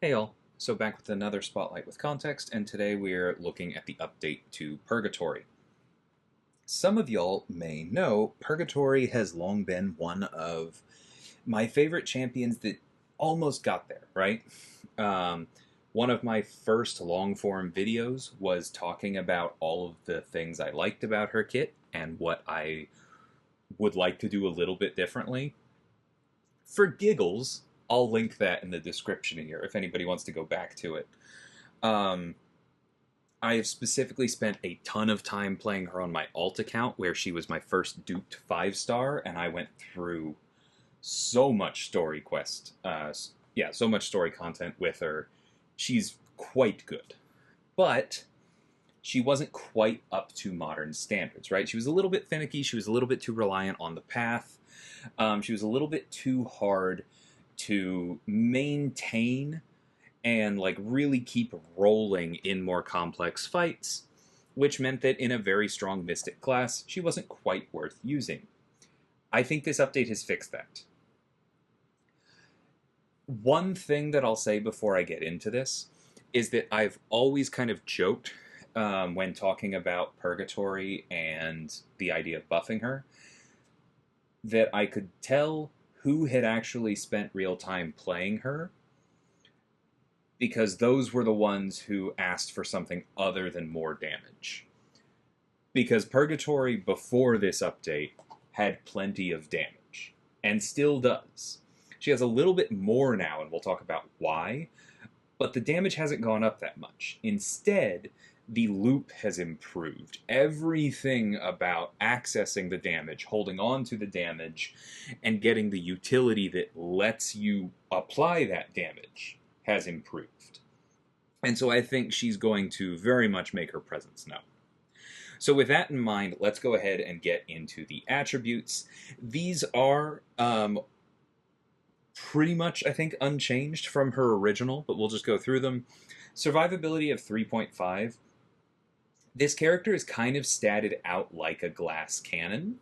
Hey all, so back with another Spotlight with Context, and today we're looking at the update to Purgatory. Some of y'all may know Purgatory has long been one of my favorite champions that almost got there, right? Um, One of my first long form videos was talking about all of the things I liked about her kit and what I would like to do a little bit differently. For giggles, I'll link that in the description here if anybody wants to go back to it. Um, I have specifically spent a ton of time playing her on my alt account, where she was my first duped 5-star, and I went through so much story so much story content with her. She's quite good. But she wasn't quite up to modern standards, right? She was a little bit finicky, she was a little bit too reliant on the path, she was a little bit too hard to maintain and like really keep rolling in more complex fights, which meant that in a very strong Mystic class, she wasn't quite worth using. I think this update has fixed that. One thing that I'll say before I get into this is that I've always kind of joked when talking about Purgatory and the idea of buffing her, that I could tell who had actually spent real time playing her, because those were the ones who asked for something other than more damage. Because Purgatory, before this update, had plenty of damage, and still does. She has a little bit more now, and we'll talk about why, but the damage hasn't gone up that much. Instead, the loop has improved. Everything about accessing the damage, holding on to the damage, and getting the utility that lets you apply that damage has improved. And so I think she's going to very much make her presence known. So with that in mind, let's go ahead and get into the attributes. These are pretty much, I think, unchanged from her original, but we'll just go through them. Survivability of 3.5. This character is kind of statted out like a glass cannon,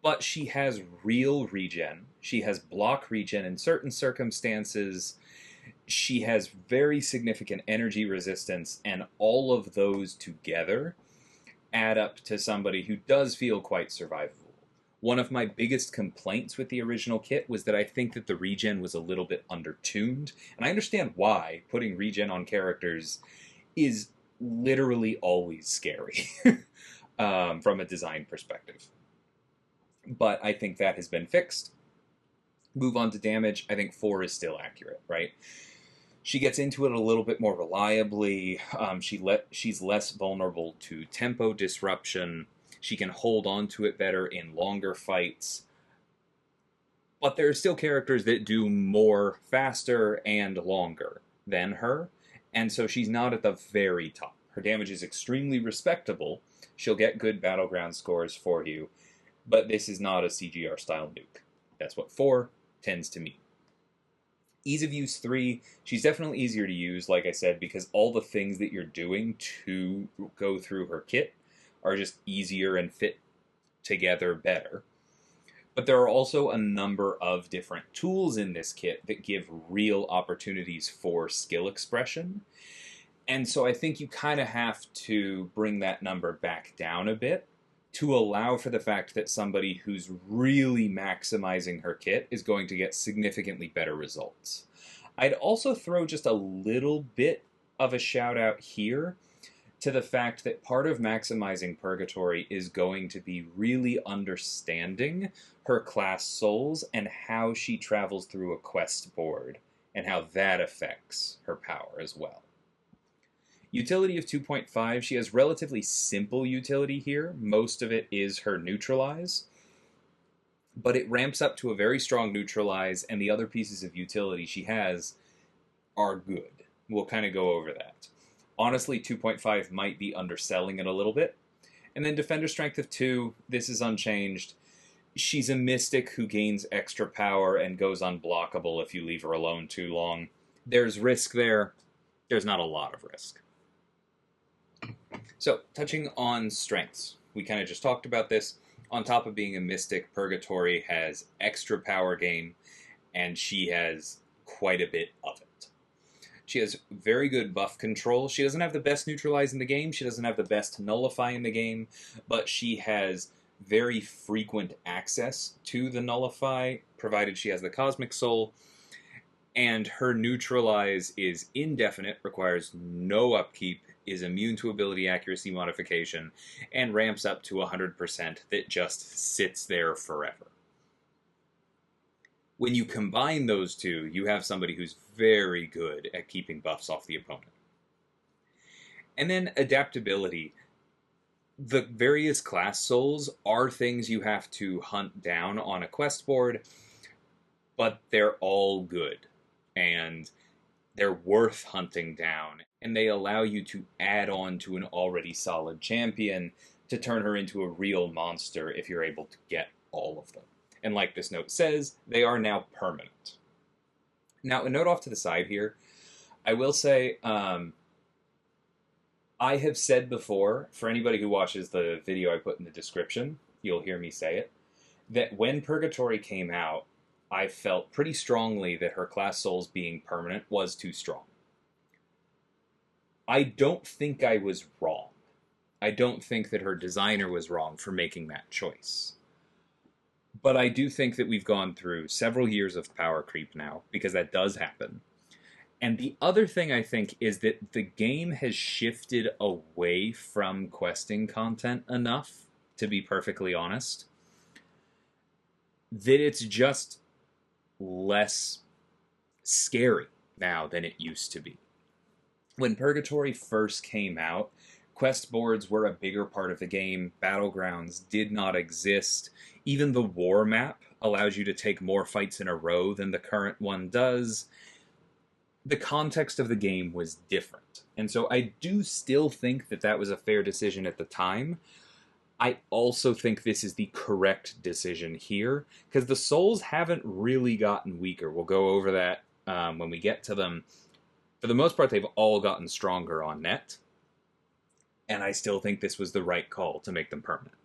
but she has real regen. She has block regen in certain circumstances. She has very significant energy resistance, and all of those together add up to somebody who does feel quite survivable. One of my biggest complaints with the original kit was that I think that the regen was a little bit undertuned, and I understand why putting regen on characters is literally always scary from a design perspective. But I think that has been fixed. Move on to damage. I think 4 is still accurate, right? She gets into it a little bit more reliably. She's less vulnerable to tempo disruption. She can hold on to it better in longer fights. But there are still characters that do more faster and longer than her, and so she's not at the very top. Her damage is extremely respectable. She'll get good battleground scores for you, but this is not a CGR-style nuke. That's what 4 tends to mean. Ease of use 3, she's definitely easier to use, like I said, because all the things that you're doing to go through her kit are just easier and fit together better. But there are also a number of different tools in this kit that give real opportunities for skill expression. And so I think you kind of have to bring that number back down a bit to allow for the fact that somebody who's really maximizing her kit is going to get significantly better results. I'd also throw just a little bit of a shout out here to the fact that part of maximizing Purgatory is going to be really understanding her class souls and how she travels through a quest board and how that affects her power as well. Utility of 2.5, she has relatively simple utility here. Most of it is her Neutralize, but it ramps up to a very strong Neutralize, and the other pieces of utility she has are good. We'll kind of go over that. Honestly, 2.5 might be underselling it a little bit. And then Defender Strength of 2, this is unchanged. She's a Mystic who gains extra power and goes unblockable if you leave her alone too long. There's risk there. There's not a lot of risk. So, touching on strengths. We kind of just talked about this. On top of being a Mystic, Purgatory has extra power gain, and she has quite a bit of it. She has very good buff control. She doesn't have the best Neutralize in the game. She doesn't have the best Nullify in the game. But she has very frequent access to the Nullify, provided she has the Cosmic Soul. And her Neutralize is indefinite, requires no upkeep, is immune to ability accuracy modification, and ramps up to 100% that just sits there forever. When you combine those two, you have somebody who's very good at keeping buffs off the opponent. And then adaptability. The various class souls are things you have to hunt down on a quest board, but they're all good. And they're worth hunting down, and they allow you to add on to an already solid champion to turn her into a real monster if you're able to get all of them. And like this note says, they are now permanent. Now, a note off to the side here, I will say, I have said before, for anybody who watches the video I put in the description, you'll hear me say it, that when Purgatory came out, I felt pretty strongly that her class souls being permanent was too strong. I don't think I was wrong. I don't think that her designer was wrong for making that choice. But I do think that we've gone through several years of power creep now, because that does happen. And the other thing I think is that the game has shifted away from questing content enough, to be perfectly honest, that it's just less scary now than it used to be. When Purgatory first came out, quest boards were a bigger part of the game. Battlegrounds did not exist. Even the war map allows you to take more fights in a row than the current one does. The context of the game was different. And so I do still think that that was a fair decision at the time. I also think this is the correct decision here, because the souls haven't really gotten weaker. We'll go over that when we get to them. For the most part, they've all gotten stronger on net, and I still think this was the right call to make them permanent.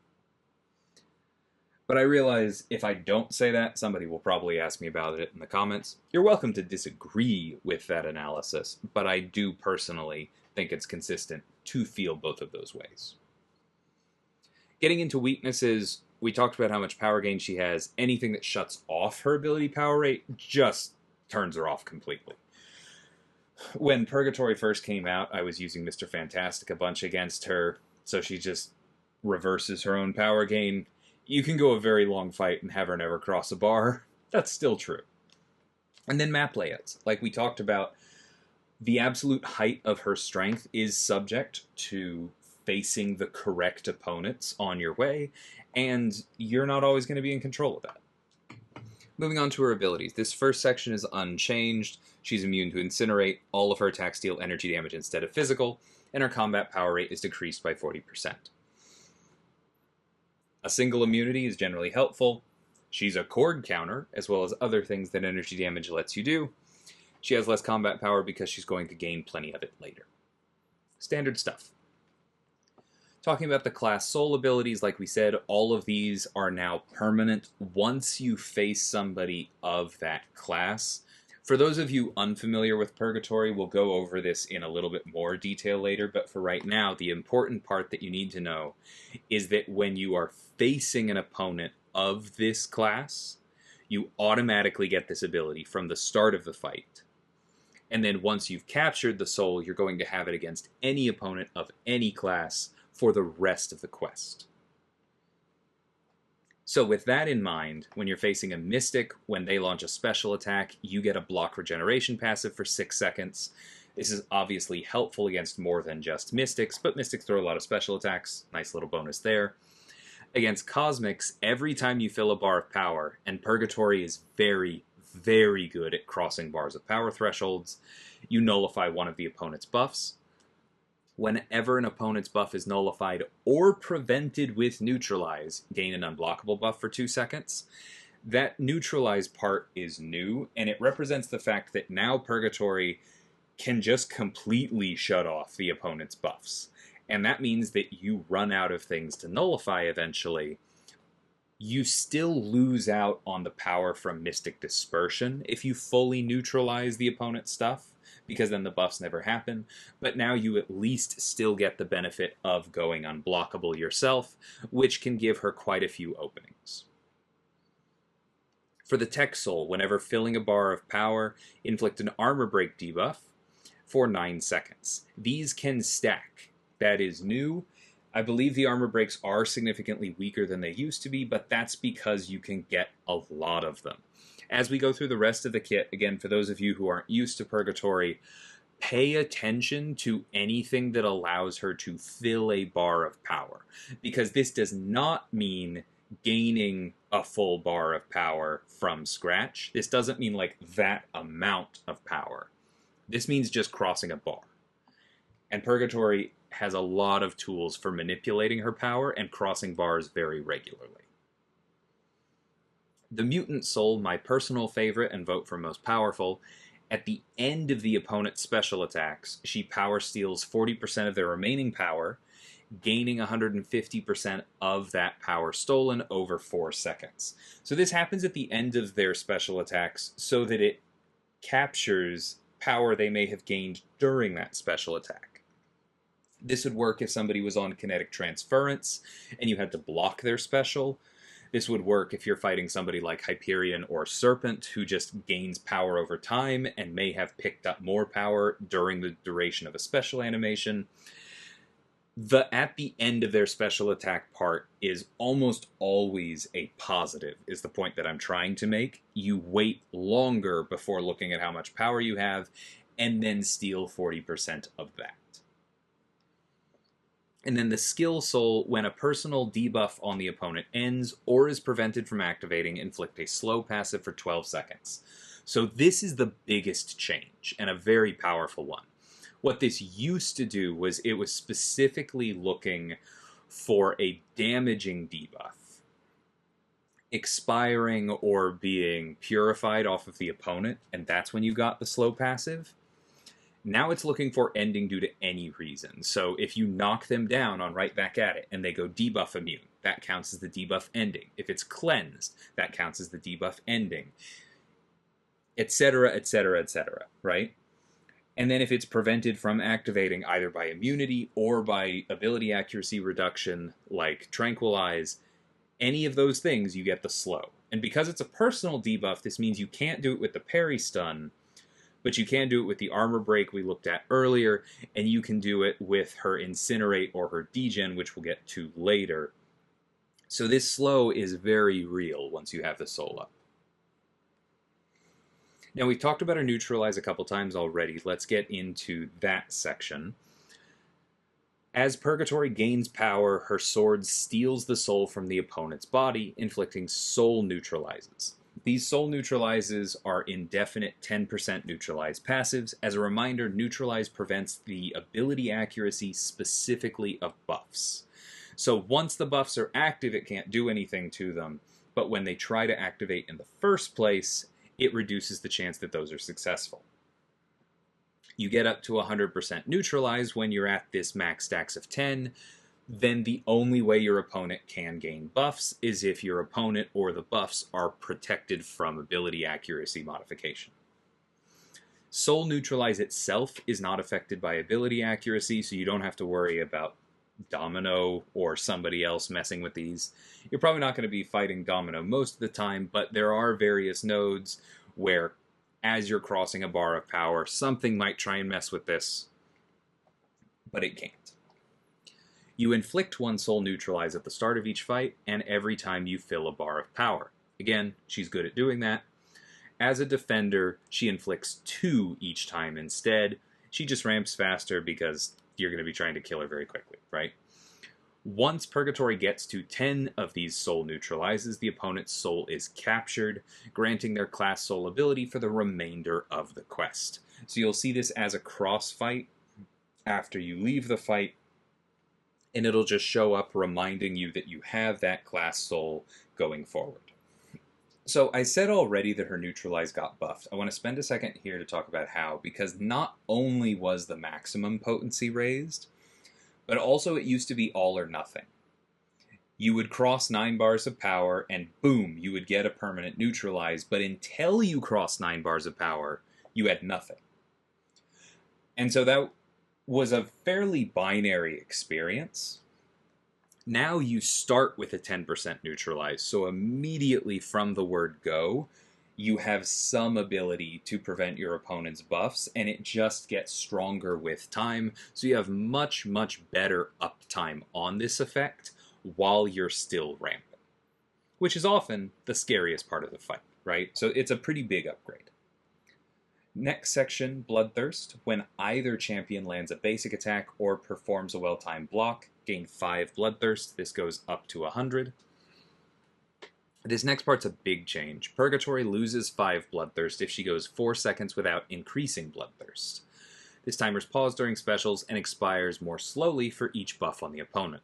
But I realize if I don't say that, somebody will probably ask me about it in the comments. You're welcome to disagree with that analysis, but I do personally think it's consistent to feel both of those ways. Getting into weaknesses, we talked about how much power gain she has. Anything that shuts off her ability power rate just turns her off completely. When Purgatory first came out, I was using Mr. Fantastic a bunch against her, so she just reverses her own power gain. You can go a very long fight and have her never cross a bar. That's still true. And then map layouts. Like we talked about, the absolute height of her strength is subject to facing the correct opponents on your way, and you're not always going to be in control of that. Moving on to her abilities. This first section is unchanged. She's immune to Incinerate. All of her attacks deal energy damage instead of physical, and her combat power rate is decreased by 40%. A single immunity is generally helpful. She's a cord counter, as well as other things that energy damage lets you do. She has less combat power because she's going to gain plenty of it later. Standard stuff. Talking about the class soul abilities, like we said, all of these are now permanent once you face somebody of that class. For those of you unfamiliar with Purgatory, we'll go over this in a little bit more detail later, but for right now, the important part that you need to know is that when you are facing an opponent of this class, you automatically get this ability from the start of the fight. And then once you've captured the soul, you're going to have it against any opponent of any class for the rest of the quest. So with that in mind, when you're facing a Mystic, when they launch a special attack, you get a block regeneration passive for 6 seconds. This is obviously helpful against more than just Mystics, but Mystics throw a lot of special attacks. Nice little bonus there. Against Cosmics, every time you fill a bar of power, and Purgatory is very, very good at crossing bars of power thresholds, you nullify one of the opponent's buffs. Whenever an opponent's buff is nullified or prevented with Neutralize, gain an unblockable buff for 2 seconds. That Neutralize part is new, and it represents the fact that now Purgatory can just completely shut off the opponent's buffs. And that means that you run out of things to nullify eventually, You still lose out on the power from Mystic Dispersion if you fully neutralize the opponent's stuff, because then the buffs never happen, but now you at least still get the benefit of going unblockable yourself, which can give her quite a few openings. For the Tech Soul, whenever filling a bar of power, inflict an armor break debuff for 9 seconds. These can stack. That is new. I believe the armor breaks are significantly weaker than they used to be, but that's because you can get a lot of them. As we go through the rest of the kit, again, for those of you who aren't used to Purgatory, pay attention to anything that allows her to fill a bar of power, because this does not mean gaining a full bar of power from scratch. This doesn't mean like that amount of power. This means just crossing a bar. And Purgatory has a lot of tools for manipulating her power and crossing bars very regularly. The Mutant Soul, my personal favorite and vote for most powerful, at the end of the opponent's special attacks, she power steals 40% of their remaining power, gaining 150% of that power stolen over 4 seconds. So this happens at the end of their special attacks so that it captures power they may have gained during that special attack. This would work if somebody was on kinetic transference and you had to block their special. This would work if you're fighting somebody like Hyperion or Serpent, who just gains power over time and may have picked up more power during the duration of a special animation. The at the end of their special attack part is almost always a positive, is the point that I'm trying to make. You wait longer before looking at how much power you have, and then steal 40% of that. And then the Skill Soul, when a personal debuff on the opponent ends or is prevented from activating, inflict a slow passive for 12 seconds. So this is the biggest change, and a very powerful one. What this used to do was it was specifically looking for a damaging debuff, expiring or being purified off of the opponent, and that's when you got the slow passive. Now it's looking for ending due to any reason. So if you knock them down on right back at it and they go debuff immune, that counts as the debuff ending. If it's cleansed, that counts as the debuff ending, etc., etc., etc., right? And then if it's prevented from activating either by immunity or by ability accuracy reduction, like Tranquilize, any of those things, you get the slow. And because it's a personal debuff, this means you can't do it with the parry stun, but you can do it with the armor break we looked at earlier, and you can do it with her Incinerate or her Degen, which we'll get to later. So this slow is very real once you have the soul up. Now, we've talked about her Neutralize a couple times already. Let's get into that section. As Purgatory gains power, her sword steals the soul from the opponent's body, inflicting soul neutralizes. These soul neutralizes are indefinite 10% neutralize passives. As a reminder, Neutralize prevents the ability accuracy specifically of buffs. So once the buffs are active, it can't do anything to them, but when they try to activate in the first place, it reduces the chance that those are successful. You get up to 100% neutralize when you're at this max stacks of 10, then the only way your opponent can gain buffs is if your opponent or the buffs are protected from ability accuracy modification. Soul Neutralize itself is not affected by ability accuracy, so you don't have to worry about Domino or somebody else messing with these. You're probably not going to be fighting Domino most of the time, but there are various nodes where as you're crossing a bar of power, something might try and mess with this, but it can't. You inflict one soul neutralize at the start of each fight, and every time you fill a bar of power. Again, she's good at doing that. As a defender, she inflicts 2 each time instead. She just ramps faster because you're going to be trying to kill her very quickly, right? Once Purgatory gets to 10 of these soul neutralizes, the opponent's soul is captured, granting their class soul ability for the remainder of the quest. So you'll see this as a cross fight after you leave the fight, and it'll just show up reminding you that you have that class soul going forward. So I said already that her Neutralize got buffed. I want to spend a second here to talk about how, because not only was the maximum potency raised, but also it used to be all or nothing. You would cross 9 bars of power, and boom, you would get a permanent Neutralize, but until you cross 9 bars of power, you had nothing. And so that was a fairly binary experience. Now you start with a 10% Neutralize, so immediately from the word go, you have some ability to prevent your opponent's buffs, and it just gets stronger with time, so you have much, much better uptime on this effect while you're still ramping, which is often the scariest part of the fight, right? So it's a pretty big upgrade. Next section, Bloodthirst. When either champion lands a basic attack or performs a well-timed block, gain 5 Bloodthirst. This goes up to 100. This next part's a big change. Purgatory loses 5 Bloodthirst if she goes 4 seconds without increasing Bloodthirst. This timer's paused during specials and expires more slowly for each buff on the opponent.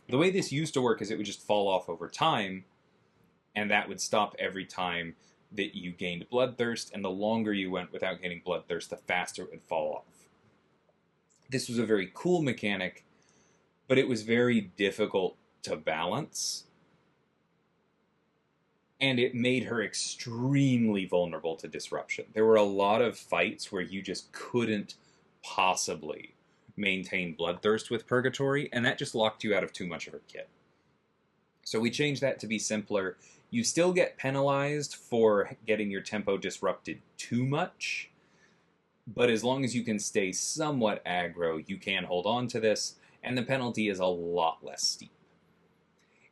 The way this used to work is it would just fall off over time, and that would stop every time that you gained Bloodthirst, and the longer you went without gaining Bloodthirst, the faster it would fall off. This was a very cool mechanic, but it was very difficult to balance, and it made her extremely vulnerable to disruption. There were a lot of fights where you just couldn't possibly maintain Bloodthirst with Purgatory, and that just locked you out of too much of her kit. So we changed that to be simpler. You still get penalized for getting your tempo disrupted too much, but as long as you can stay somewhat aggro, you can hold on to this, and the penalty is a lot less steep.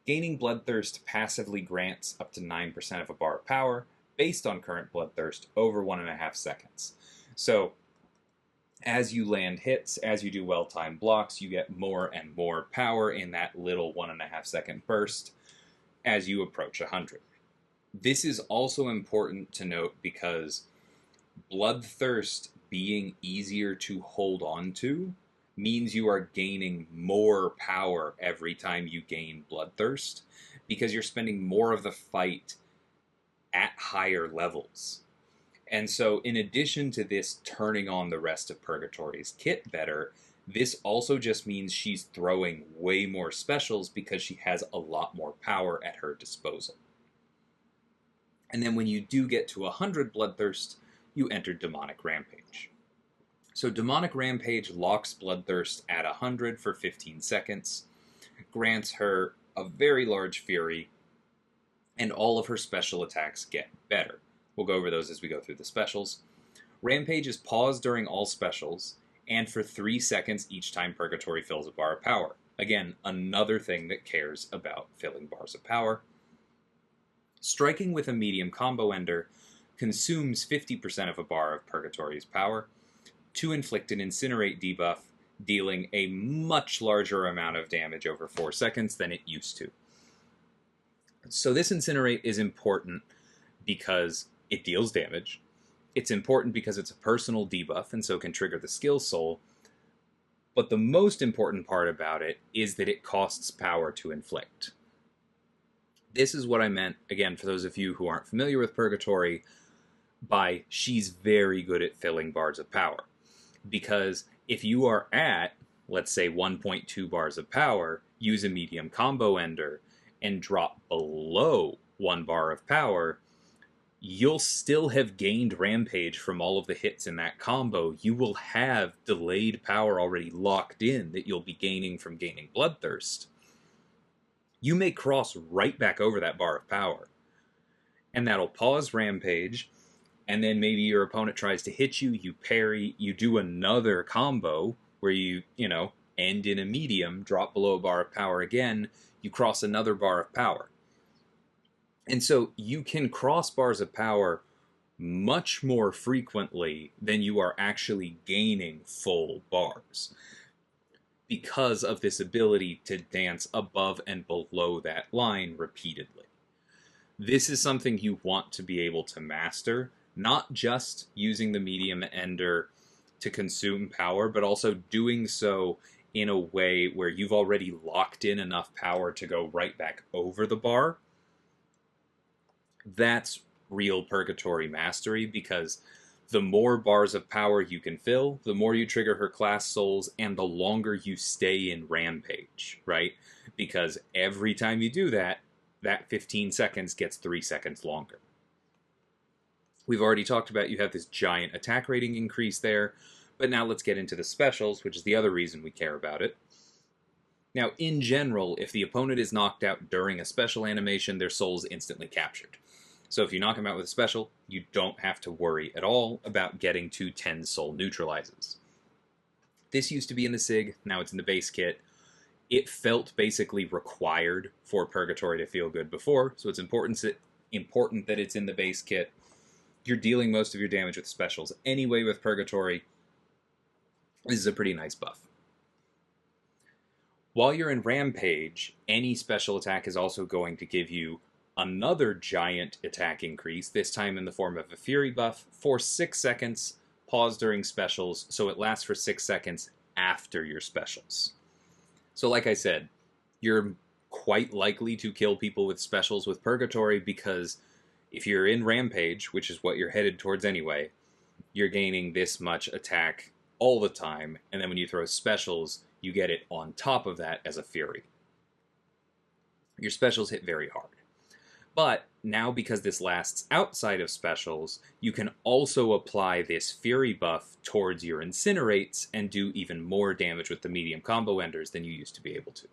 Gaining Bloodthirst passively grants up to 9% of a bar of power, based on current Bloodthirst, over 1.5 seconds. So, as you land hits, as you do well-timed blocks, you get more and more power in that little 1.5 second burst as you approach 100. This is also important to note because Bloodthirst being easier to hold on to means you are gaining more power every time you gain Bloodthirst, because you're spending more of the fight at higher levels. And so in addition to this turning on the rest of Purgatory's kit better, this also just means she's throwing way more specials because she has a lot more power at her disposal. And then when you do get to 100 Bloodthirst, you enter Demonic Rampage. So Demonic Rampage locks Bloodthirst at 100 for 15 seconds, grants her a very large fury, and all of her special attacks get better. We'll go over those as we go through the specials. Rampage is paused during all specials, and for 3 seconds each time Purgatory fills a bar of power. Again, another thing that cares about filling bars of power. Striking with a medium combo ender consumes 50% of a bar of Purgatory's power to inflict an Incinerate debuff, dealing a much larger amount of damage over 4 seconds than it used to. So this Incinerate is important because it deals damage. It's important because it's a personal debuff and so can trigger the skill soul. But the most important part about it is that it costs power to inflict. This is what I meant, again, for those of you who aren't familiar with Purgatory, by she's very good at filling bars of power. Because if you are at, let's say, 1.2 bars of power, use a medium combo ender, and drop below 1 bar of power, you'll still have gained Rampage from all of the hits in that combo. You will have delayed power already locked in that you'll be gaining from gaining Bloodthirst. You may cross right back over that bar of power, and that'll pause Rampage, and then maybe your opponent tries to hit you, you parry, you do another combo where you end in a medium, drop below a bar of power again, you cross another bar of power. And so you can cross bars of power much more frequently than you are actually gaining full bars, because of this ability to dance above and below that line repeatedly. This is something you want to be able to master, not just using the medium ender to consume power, but also doing so in a way where you've already locked in enough power to go right back over the bar. That's real Purgatory mastery, because the more bars of power you can fill, the more you trigger her class souls, and the longer you stay in Rampage, right? because every time you do that, that 15 seconds gets 3 seconds longer. We've already talked about you have this giant attack rating increase there, but now let's get into the specials, which is the other reason we care about it. Now, in general, if the opponent is knocked out during a special animation, their soul is instantly captured. So if you knock them out with a special, you don't have to worry at all about getting to 10 soul neutralizes. This used to be in the SIG, now it's in the base kit. It felt basically required for Purgatory to feel good before, so it's important that it's in the base kit. You're dealing most of your damage with specials anyway with Purgatory. This is a pretty nice buff. While you're in Rampage, any special attack is also going to give you another giant attack increase, this time in the form of a Fury buff, for 6 seconds, pause during specials, so it lasts for 6 seconds after your specials. So like I said, you're quite likely to kill people with specials with Purgatory, because if you're in Rampage, which is what you're headed towards anyway, you're gaining this much attack all the time, and then when you throw specials, you get it on top of that as a Fury. Your specials hit very hard. But now, because this lasts outside of specials, you can also apply this Fury buff towards your Incinerates and do even more damage with the medium combo enders than you used to be able to.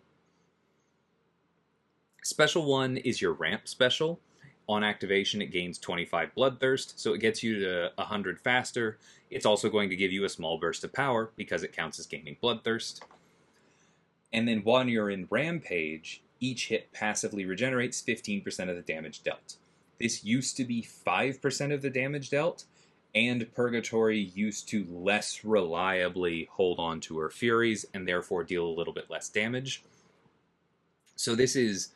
Special 1 is your ramp special. On activation, it gains 25 Bloodthirst, so it gets you to 100 faster. It's also going to give you a small burst of power, because it counts as gaining Bloodthirst. And then while you're in Rampage, each hit passively regenerates 15% of the damage dealt. This used to be 5% of the damage dealt, and Purgatory used to less reliably hold on to her Furies, and therefore deal a little bit less damage. So this is,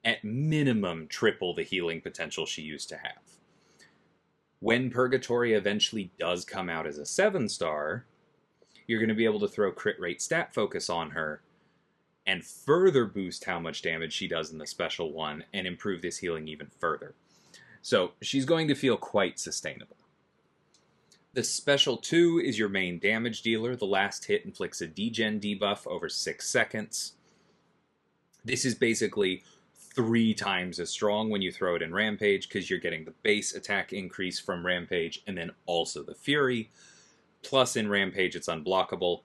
at minimum, triple the healing potential she used to have. When Purgatory eventually does come out as a 7-star, you're going to be able to throw crit rate stat focus on her, and further boost how much damage she does in the special one, and improve this healing even further. So she's going to feel quite sustainable. The special 2 is your main damage dealer. The last hit inflicts a degen debuff over 6 seconds. This is basically 3 times as strong when you throw it in Rampage, because you're getting the base attack increase from Rampage, and then also the Fury. Plus in Rampage it's unblockable.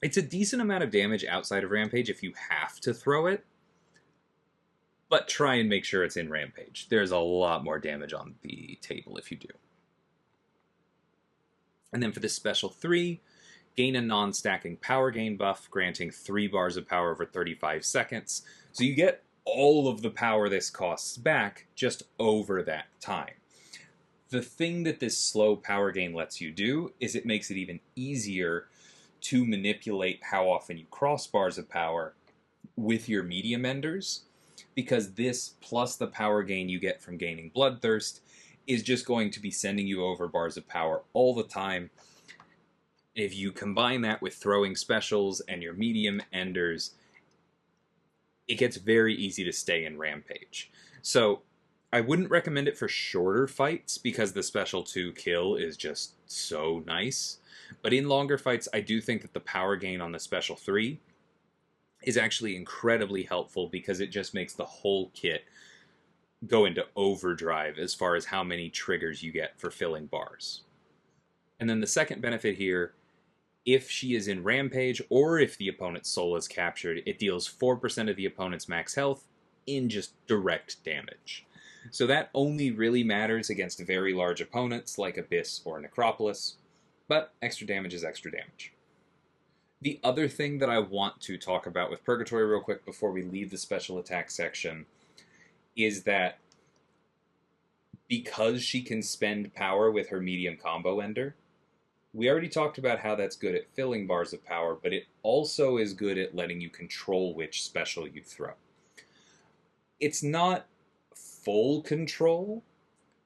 It's a decent amount of damage outside of Rampage if you have to throw it, but try and make sure it's in Rampage. There's a lot more damage on the table if you do. And then for this special 3, gain a non-stacking power gain buff, granting 3 bars of power over 35 seconds. So you get all of the power this costs back just over that time. The thing that this slow power gain lets you do is it makes it even easier to manipulate how often you cross bars of power with your medium enders, because this plus the power gain you get from gaining Bloodthirst is just going to be sending you over bars of power all the time. If you combine that with throwing specials and your medium enders, it gets very easy to stay in Rampage. So I wouldn't recommend it for shorter fights, because the special 2 kill is just so nice. But in longer fights, I do think that the power gain on the special 3 is actually incredibly helpful, because it just makes the whole kit go into overdrive as far as how many triggers you get for filling bars. And then the second benefit here, if she is in Rampage, or if the opponent's soul is captured, it deals 4% of the opponent's max health in just direct damage. So that only really matters against very large opponents like Abyss or Necropolis, but extra damage is extra damage. The other thing that I want to talk about with Purgatory real quick before we leave the special attack section is that because she can spend power with her medium combo ender, we already talked about how that's good at filling bars of power, but it also is good at letting you control which special you throw. It's not full control,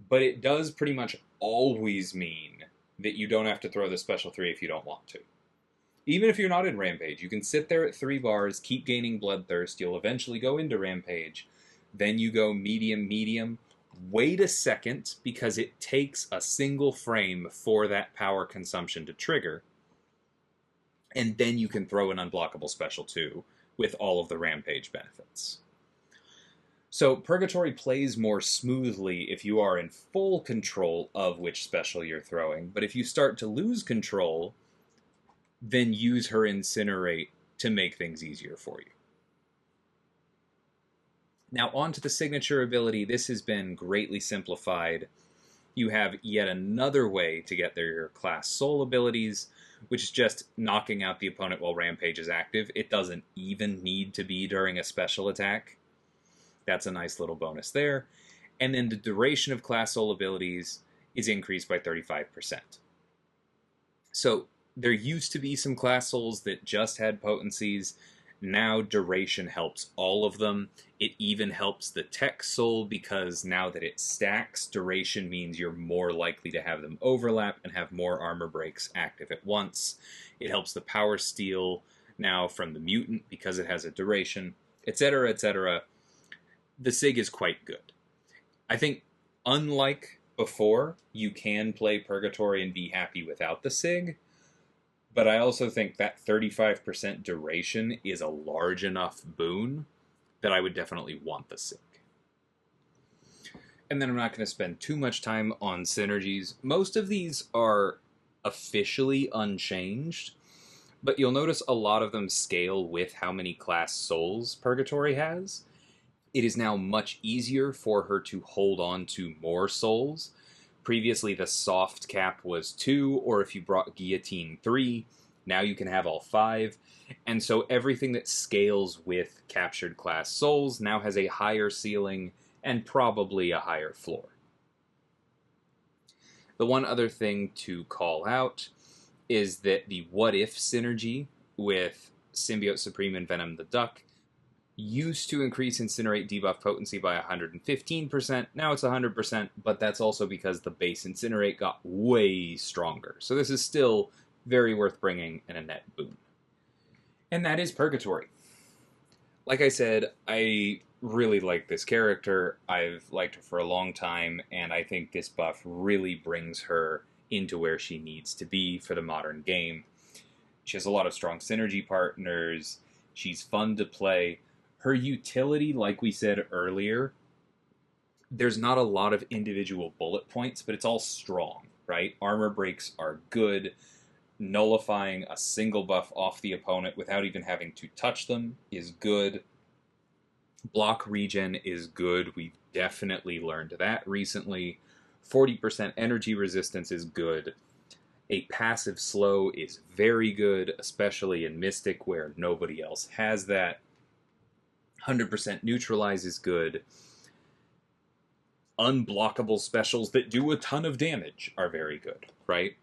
but it does pretty much always mean that you don't have to throw the special 3 if you don't want to. Even if you're not in Rampage, you can sit there at 3 bars, keep gaining Bloodthirst, you'll eventually go into Rampage, then you go medium, medium, wait a second, because it takes a single frame for that power consumption to trigger, and then you can throw an unblockable special 2 with all of the Rampage benefits. So Purgatory plays more smoothly if you are in full control of which special you're throwing, but if you start to lose control, then use her Incinerate to make things easier for you. Now on to the signature ability. This has been greatly simplified. You have yet another way to get their class soul abilities, which is just knocking out the opponent while Rampage is active. It doesn't even need to be during a special attack. That's a nice little bonus there. And then the duration of class soul abilities is increased by 35%. So there used to be some class souls that just had potencies. Now duration helps all of them. It even helps the tech soul because now that it stacks, duration means you're more likely to have them overlap and have more armor breaks active at once. It helps the power steal now from the mutant because it has a duration, etc., etc. The SIG is quite good. I think, unlike before, you can play Purgatory and be happy without the SIG, but I also think that 35% duration is a large enough boon that I would definitely want the SIG. And then I'm not going to spend too much time on synergies. Most of these are officially unchanged, but you'll notice a lot of them scale with how many class souls Purgatory has. It is now much easier for her to hold on to more souls. Previously, the soft cap was 2, or if you brought Guillotine 3, now you can have all 5. And so everything that scales with captured class souls now has a higher ceiling and probably a higher floor. The one other thing to call out is that the What If synergy with Symbiote Supreme and Venom the Duck used to increase Incinerate debuff potency by 115%, now it's 100%, but that's also because the base Incinerate got way stronger. So this is still very worth bringing and a net boon. And that is Purgatory. Like I said, I really like this character. I've liked her for a long time, and I think this buff really brings her into where she needs to be for the modern game. She has a lot of strong synergy partners. She's fun to play. Her utility, like we said earlier, there's not a lot of individual bullet points, but it's all strong, right? Armor breaks are good. Nullifying a single buff off the opponent without even having to touch them is good. Block regen is good. We've definitely learned that recently. 40% energy resistance is good. A passive slow is very good, especially in Mystic where nobody else has that. 100% neutralize is good. Unblockable specials that do a ton of damage are very good, right?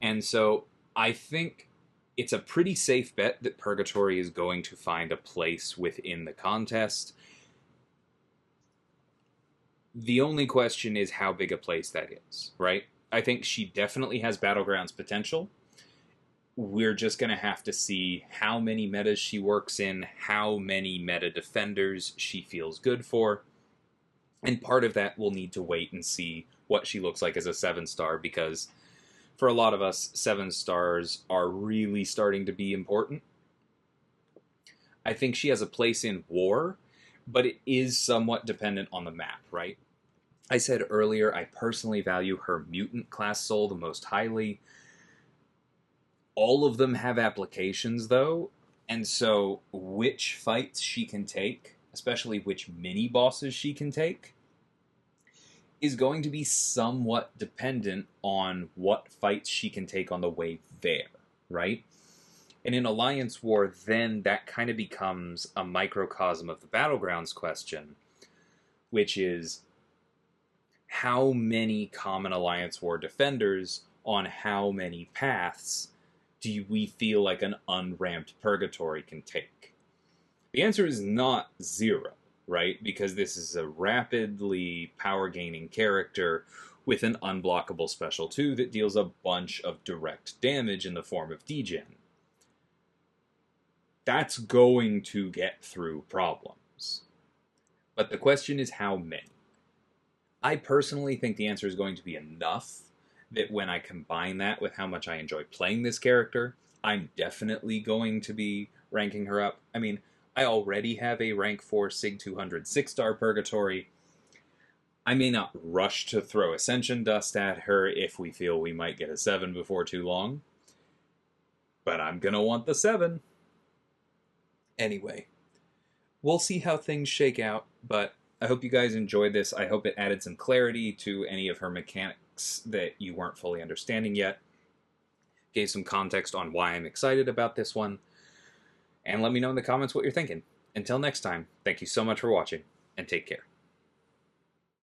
And so I think it's a pretty safe bet that Purgatory is going to find a place within the contest. The only question is how big a place that is, right? I think she definitely has Battlegrounds potential. We're just going to have to see how many metas she works in, how many meta defenders she feels good for. And part of that we'll need to wait and see what she looks like as a 7-star, because for a lot of us, 7 stars are really starting to be important. I think she has a place in War, but it is somewhat dependent on the map, right? I said earlier, I personally value her Mutant class soul the most highly. All of them have applications, though, and so which fights she can take, especially which mini-bosses she can take, is going to be somewhat dependent on what fights she can take on the way there, right? And in Alliance War, then that kind of becomes a microcosm of the Battlegrounds question, which is how many common Alliance War defenders on how many paths do we feel like an unramped Purgatory can take? The answer is not 0, right? Because this is a rapidly power-gaining character with an unblockable special 2 that deals a bunch of direct damage in the form of degen. That's going to get through problems. But the question is how many? I personally think the answer is going to be enough that when I combine that with how much I enjoy playing this character, I'm definitely going to be ranking her up. I mean, I already have a rank 4 Sig 200 6-star Purgatory. I may not rush to throw Ascension Dust at her if we feel we might get a 7 before too long. But I'm gonna want the 7. Anyway, we'll see how things shake out, but I hope you guys enjoyed this. I hope it added some clarity to any of her mechanics that you weren't fully understanding yet. Gave some context on why I'm excited about this one. And let me know in the comments what you're thinking. Until next time, thank you so much for watching, and take care.